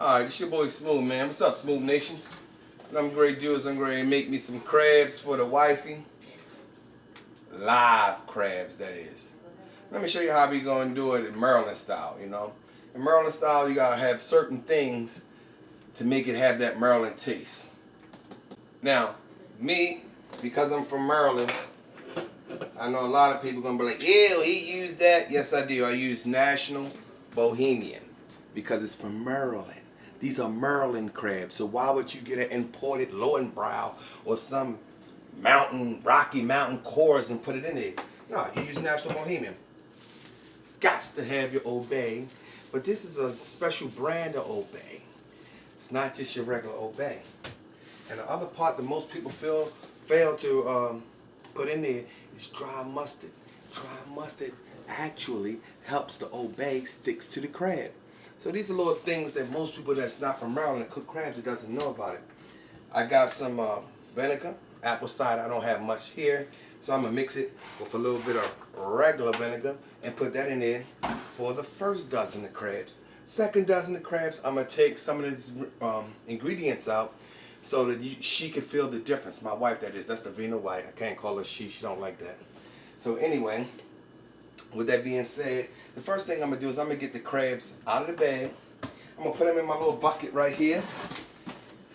Alright, this your boy Smooth, man. What's up, Smooth Nation? What I'm going to do is I'm going to make me some crabs for the wifey. Live crabs, that is. Let me show you how we going to do it in Maryland style, you know. In Maryland style, you got to have certain things to make it have that Maryland taste. Now, me, because I'm from Maryland, I know a lot of people going to be like, ew, he used that. Yes, I do. I use National Bohemian because it's from Maryland. These are Maryland crabs, so why would you get an imported Lowenbrow or some Rocky Mountain Coors and put it in there? No, you use National Bohemian. Gots to have your Old Bay, but this is a special brand of Old Bay. It's not just your regular Old Bay. And the other part that most people fail to put in there is dry mustard. Dry mustard actually helps the Old Bay sticks to the crab. So these are little things that most people that's not from Maryland that cook crabs that doesn't know about it. I got some vinegar, apple cider. I don't have much here, so I'm gonna mix it with a little bit of regular vinegar and put that in there for the first dozen of crabs. Second dozen of crabs, I'm gonna take some of these ingredients out so that she can feel the difference. My wife, that is. That's the Vina White. I can't call her she. She don't like that. So anyway, with that being said, the first thing I'm going to do is I'm going to get the crabs out of the bag. I'm going to put them in my little bucket right here.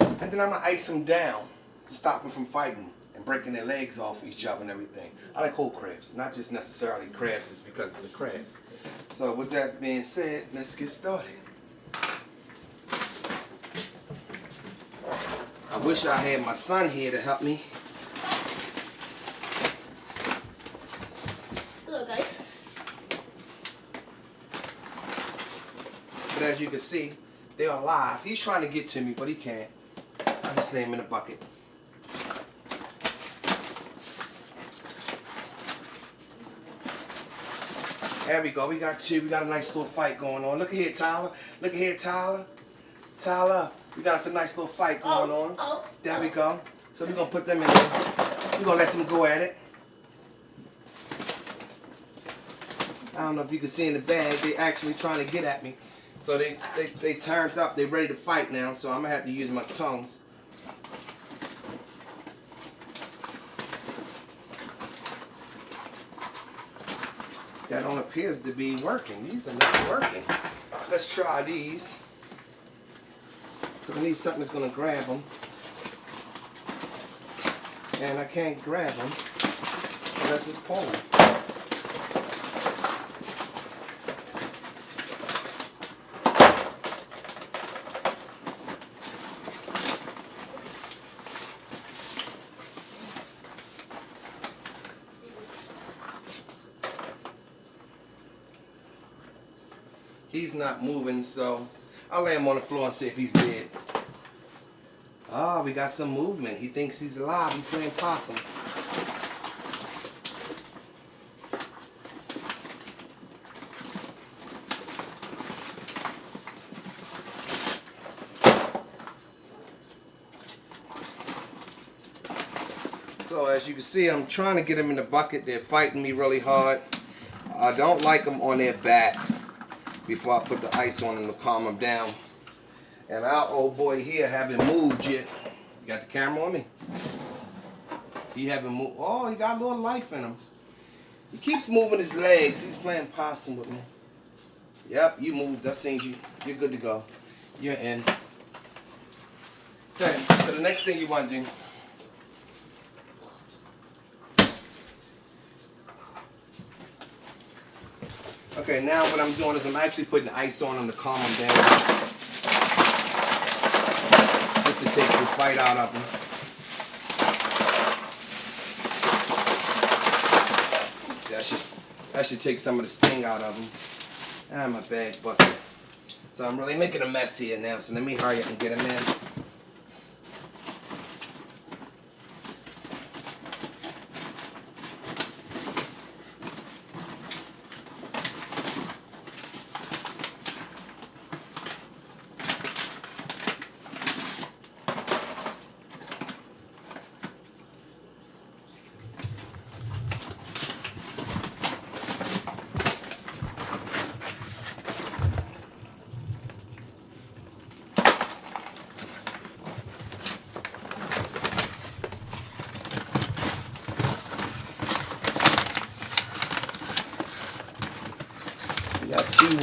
And then I'm going to ice them down to stop them from fighting and breaking their legs off each other and everything. I like whole crabs, not just necessarily crabs just because it's a crab. So with that being said, let's get started. I wish I had my son here to help me. Hello, guys. But as you can see, they're alive. He's trying to get to me, but he can't. I just lay him in a bucket. There we go. We got two. We got a nice little fight going on. Look here, Tyler. Look here, Tyler. Tyler, we got us a nice little fight going on. There we go. So we're going to put them in there. We're going to let them go at it. I don't know if you can see in the bag, they actually trying to get at me. So they turned up, they ready to fight now, so I'm going to have to use my tongues. That don't appears to be working. These are not working. Let's try these. Because I need something that's going to grab them. And I can't grab them. So let's just pull them. He's not moving, so I'll lay him on the floor and see if he's dead. Oh, we got some movement. He thinks he's alive. He's playing possum. So as you can see, I'm trying to get them in the bucket. They're fighting me really hard. I don't like them on their backs before I put the ice on them to calm them down. And our old boy here haven't moved yet. You got the camera on me? He haven't moved. Oh, he got a little life in him. He keeps moving his legs. He's playing possum with me. Yep, you moved. I seen you. You're good to go. You're in. Okay, so the next thing you want to do. Okay, now what I'm doing is I'm actually putting ice on them to calm them down. Just to take some fight out of them. That should take some of the sting out of them. Ah, my bag's busted. So I'm really making a mess here now, so let me hurry up and get them in.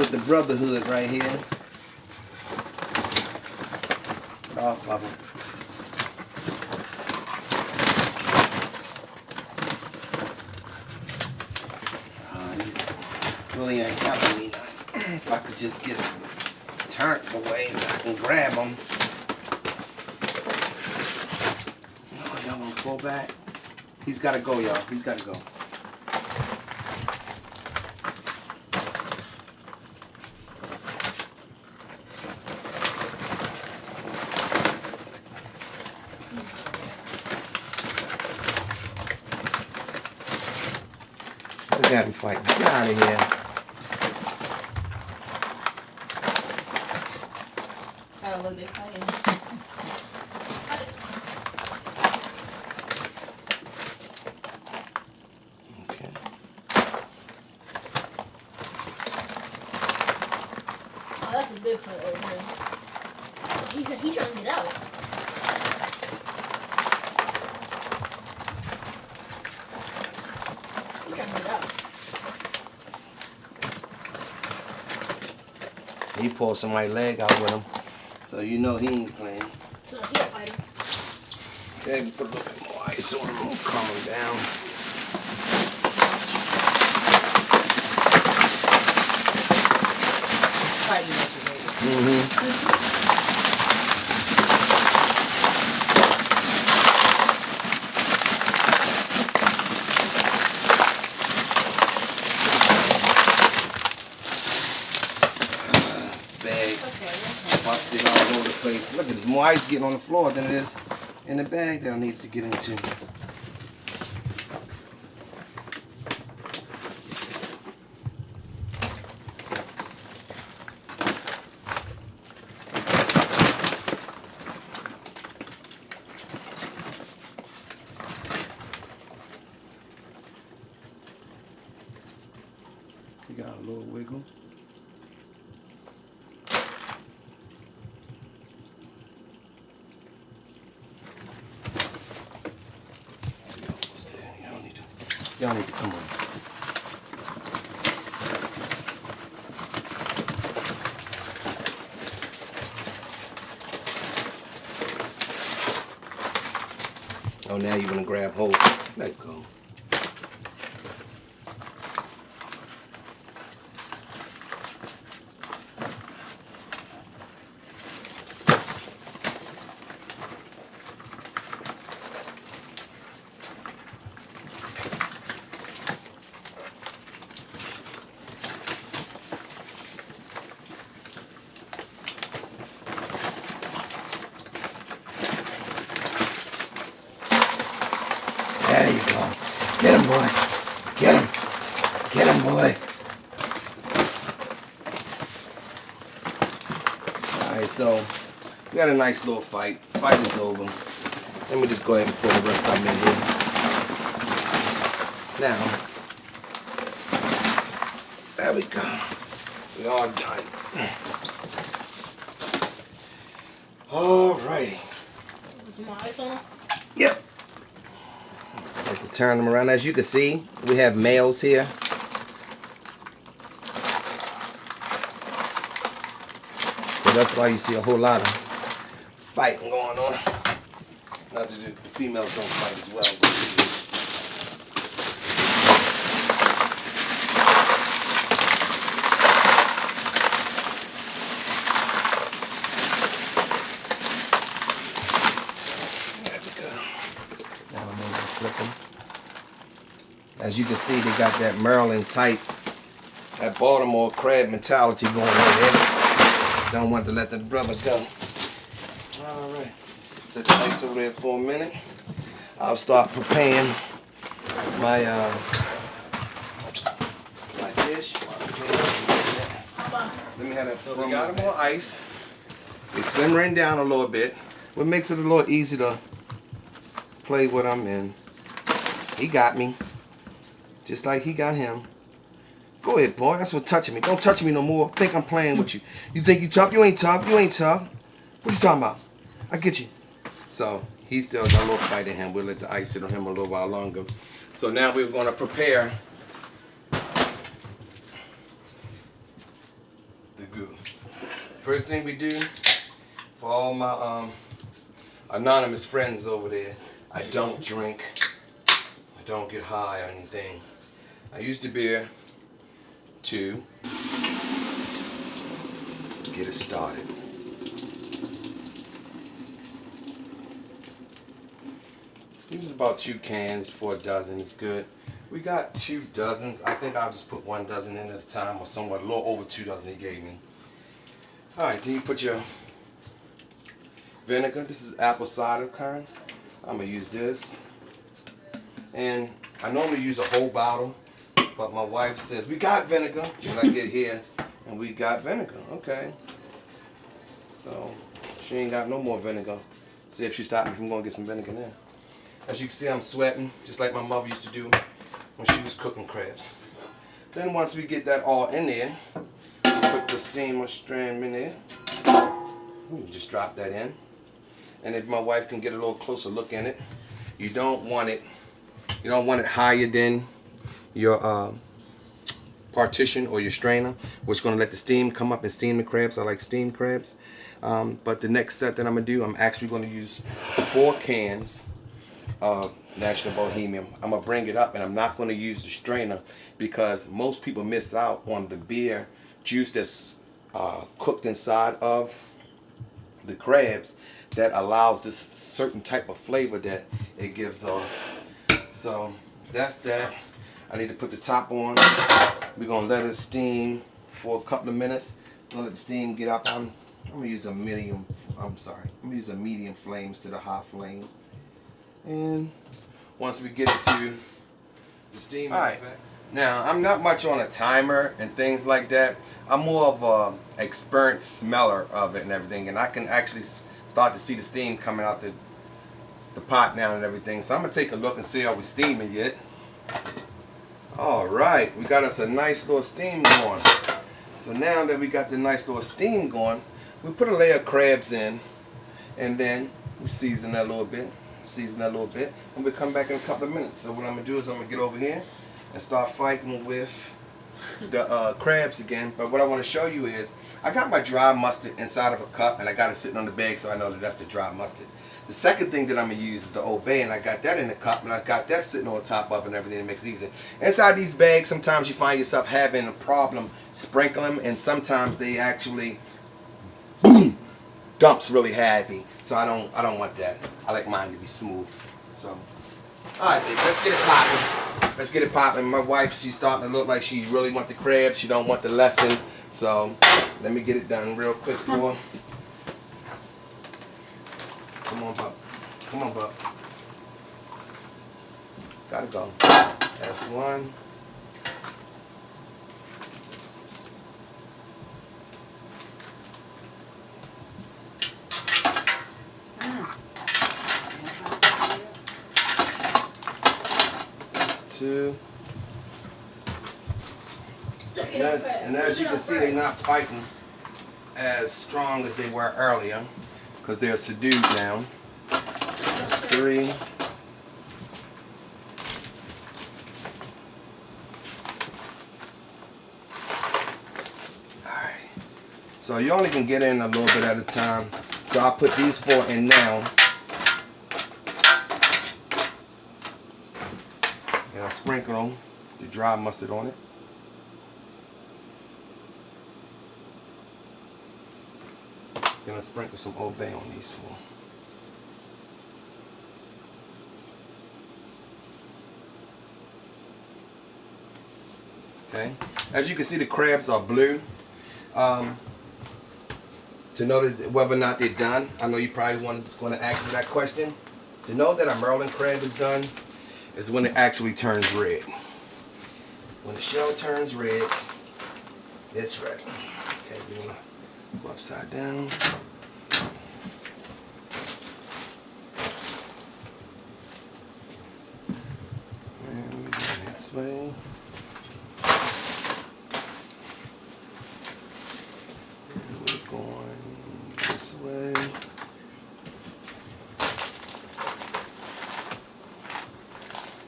with the brotherhood right here. Get off of him. These really ain't helping me. If I could just get it turned away, I can grab them. Oh, y'all wanna pull back? He's gotta go, y'all. He's gotta go. Look at him fighting. Get out of here. I love this fighting. Okay. Oh, that's a big fight over here. He's trying to get out. He's trying to get out. He pulled somebody's leg out with him, so you know he ain't playing. So he a fighter. Okay, put a little bit more ice on him, calm him down. Fighting motivated. Bag Okay. busted all over the place. Look, there's more ice getting on the floor than it is in the bag that I needed to get into. You got a little wiggle. Y'all need to come on. Oh, now you're gonna grab hold. Let go. There you go. Get him, boy. Get him. Get him, boy. Alright, so we had a nice little fight. Fight is over. Let me just go ahead and pour the rest of them in here. Now, there we go. We all done. Alrighty. Put some more ice on him. Yep. Like to turn them around. As you can see, we have males here. So that's why you see a whole lot of fighting going on. Not that the females don't fight as well. There we go. Now I'm going to flip them. As you can see, they got that Maryland type, that Baltimore crab mentality going on there. Don't want to let the brother go. Alright. Set the ice over there for a minute. I'll start preparing my dish. Let me have that. So we got more ice. It's simmering down a little bit. What makes it a little easy to play what I'm in. He got me. Just like he got him. Go ahead, boy. That's what touching me. Don't touch me no more. Think I'm playing with you. You think you tough? You ain't tough. You ain't tough. What you talking about? I get you. So he still got a little fight in him. We'll let the ice sit on him a little while longer. So now we're going to prepare First thing we do, for all my anonymous friends over there, I don't drink. I don't get high or anything. I use the beer to get it started. Use about 2 cans for a dozen. It's good. We got 2 dozens. I think I'll just put 1 dozen in at a time, or somewhat a little over 2 dozen he gave me. Alright, then you put your vinegar. This is apple cider kind. I'm going to use this. And I normally use a whole bottle, but my wife says, we got vinegar. When I get here, and we got vinegar. Okay. So, she ain't got no more vinegar. See if she stopped me from going to get some vinegar now. As you can see, I'm sweating, just like my mother used to do when she was cooking crabs. Then once we get that all in there, we put the steamer strand in there. You just drop that in. And if my wife can get a little closer look in it, you don't want it higher than your partition or your strainer, which is going to let the steam come up and steam the crabs. I like steamed crabs. But the next set that I'm going to do, I'm actually going to use 4 cans of National Bohemian. I'm going to bring it up, and I'm not going to use the strainer because most people miss out on the beer juice that's cooked inside of the crabs that allows this certain type of flavor that it gives off. So that's that. I need to put the top on. We're going to let it steam for a couple of minutes. I'm going to let the steam get up. I'm going to use a medium, I'm going to use a medium flame instead of high flame. And once we get it to the steam effect. Now, I'm not much on a timer and things like that. I'm more of a experienced smeller of it and everything, and I can actually start to see the steam coming out the pot now and everything. So I'm going to take a look and see how we're steaming yet. Alright, we got us a nice little steam going. So now that we got the nice little steam going, we put a layer of crabs in, and then we season that a little bit. And we'll come back in a couple of minutes. So what I'm going to do is I'm going to get over here and start fighting with the crabs again. But what I want to show you is I got my dry mustard inside of a cup, and I got it sitting on the bag so I know that that's the dry mustard. The second thing that I'm going to use is the Old Bay, and I got that in the cup, and I got that sitting on top of it and everything. It makes it easy. Inside these bags, sometimes you find yourself having a problem sprinkling them, and sometimes they actually boom, dumps really heavy. So I don't want that. I like mine to be smooth. So, alright, let's get it popping. Let's get it popping. My wife, she's starting to look like she really want the crabs. She don't want the lesson. So let me get it done real quick for her. Come on, Buck. Come on, Buck. Gotta go. That's one. That's 2. And as you can see, they're not fighting as strong as they were earlier because they're subdued now. That's 3. Alright. So you only can get in a little bit at a time. So I'll put these 4 in now. And I'll sprinkle them, the dry mustard on it. Gonna sprinkle some Old Bay on these 4. Okay. As you can see, the crabs are blue. To know that whether or not they're done, I know you probably going to ask me that question. To know that a Merlin crab is done is when it actually turns red. When the shell turns red, it's ready. Okay, we're gonna go upside down. And we go this way. And we're going this way.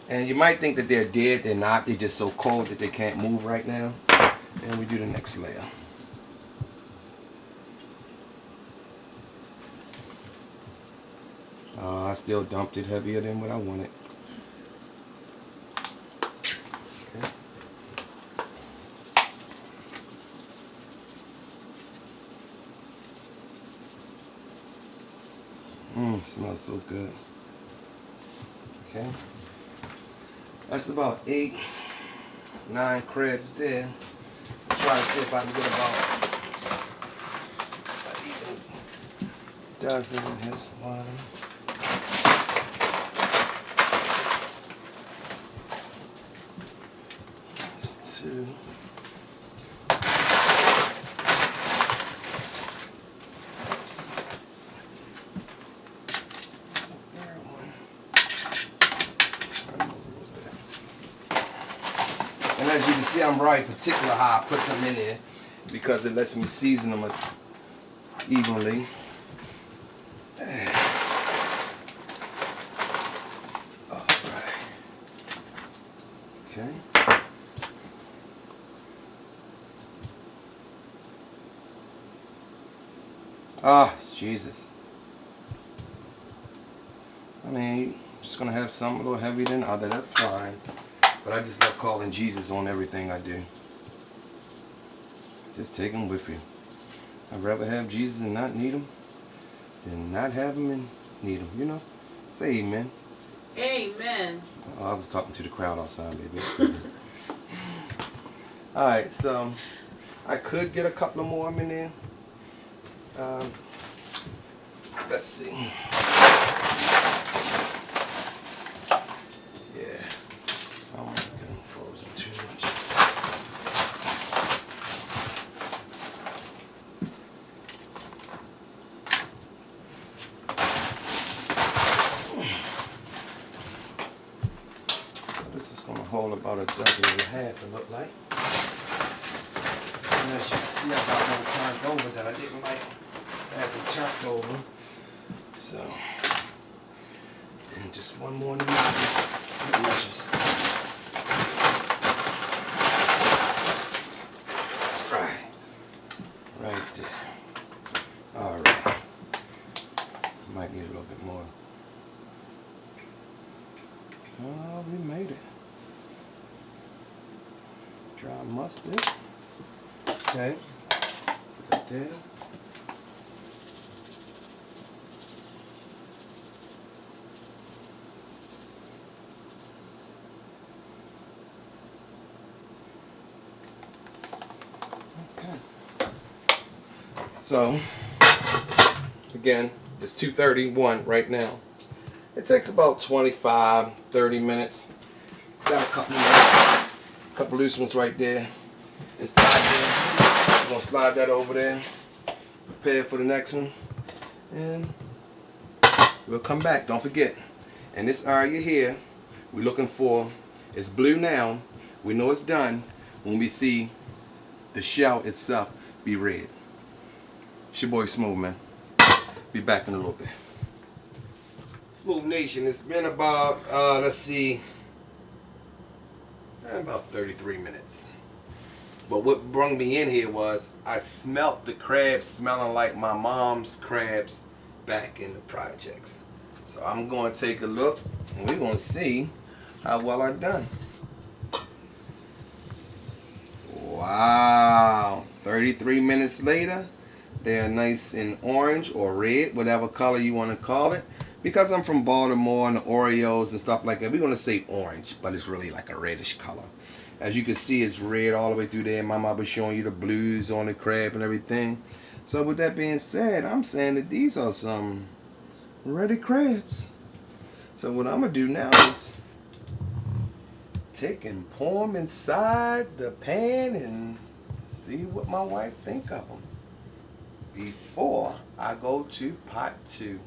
And you might think that they're dead. They're not. They're just so cold that they can't move right now. And we do the next layer. I still dumped it heavier than what I wanted. Okay. Smells so good. Okay. That's about 8, 9 crabs there. Try to see if I can get about a dozen. Here's one. Here's 2. And as you can see, I'm very particular how I put some in there because it lets me season them evenly. Alright. Okay. Ah, Jesus. I mean, just gonna have some a little heavier than other, that's fine. But I just love calling Jesus on everything I do. Just take him with you. I'd rather have Jesus and not need him than not have him and need him, you know? Say amen. Amen. Oh, I was talking to the crowd outside, baby. Alright, so I could get a couple of more in there. Let's see. Yeah. I don't want to get them frozen too much. This is going to hold about a dozen and a half, it look like. And as you can see, I got one turned over that I didn't like have it turned over. So, and just one more measures. Right there. All right. Might need a little bit more. Oh, we made it. Dry mustard. Okay. Put that there. So, again, it's 2:31 right now. It takes about 25, 30 minutes. Got a couple loose ones right there. Inside there. I'm gonna slide that over there. Prepare for the next one. And we'll come back, don't forget. And this area here, we're looking for, it's blue now. We know it's done when we see the shell itself be red. It's your boy Smooth, man. Be back in a little bit. Smooth Nation, it's been about, let's see, about 33 minutes. But what brought me in here was I smelt the crabs smelling like my mom's crabs back in the projects. So I'm going to take a look and we're going to see how well I've done. Wow, 33 minutes later. They're nice and orange or red, whatever color you want to call it. Because I'm from Baltimore and the Oreos and stuff like that, we're going to say orange, but it's really like a reddish color. As you can see, it's red all the way through there. My mom was showing you the blues on the crab and everything. So with that being said, I'm saying that these are some ready crabs. So what I'm going to do now is take and pour them inside the pan and see what my wife think of them before I go to pot 2.